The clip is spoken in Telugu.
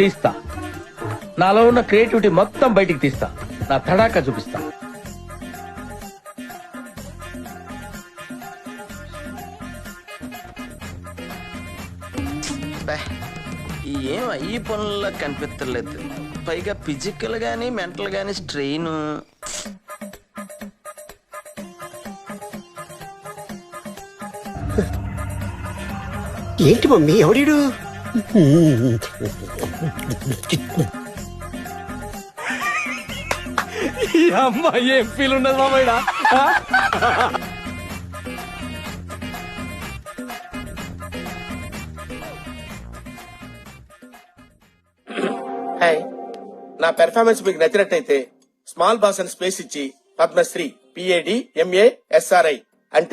తీస్తా. నాలో ఉన్న క్రియేటివిటీ మొత్తం బయటికి తీస్తా. నా తడాకా చూపిస్తా. ఏం ఈ పనుల్లో కనిపించలేదు. పైగా ఫిజికల్ గానీ మెంటల్ గానీ స్ట్రెయిన్. ఏంటి మమ్మీ ఎవడీడు? అమ్మా ఏం ఫీల్ ఉన్నది మామయ్య. హాయ్, నా పెర్ఫార్మెన్స్ మీకు నచ్చినట్టయితే స్మాల్ బాస్ అని స్పేస్ ఇచ్చి పద్మశ్రీ PAD MA SRI అంటే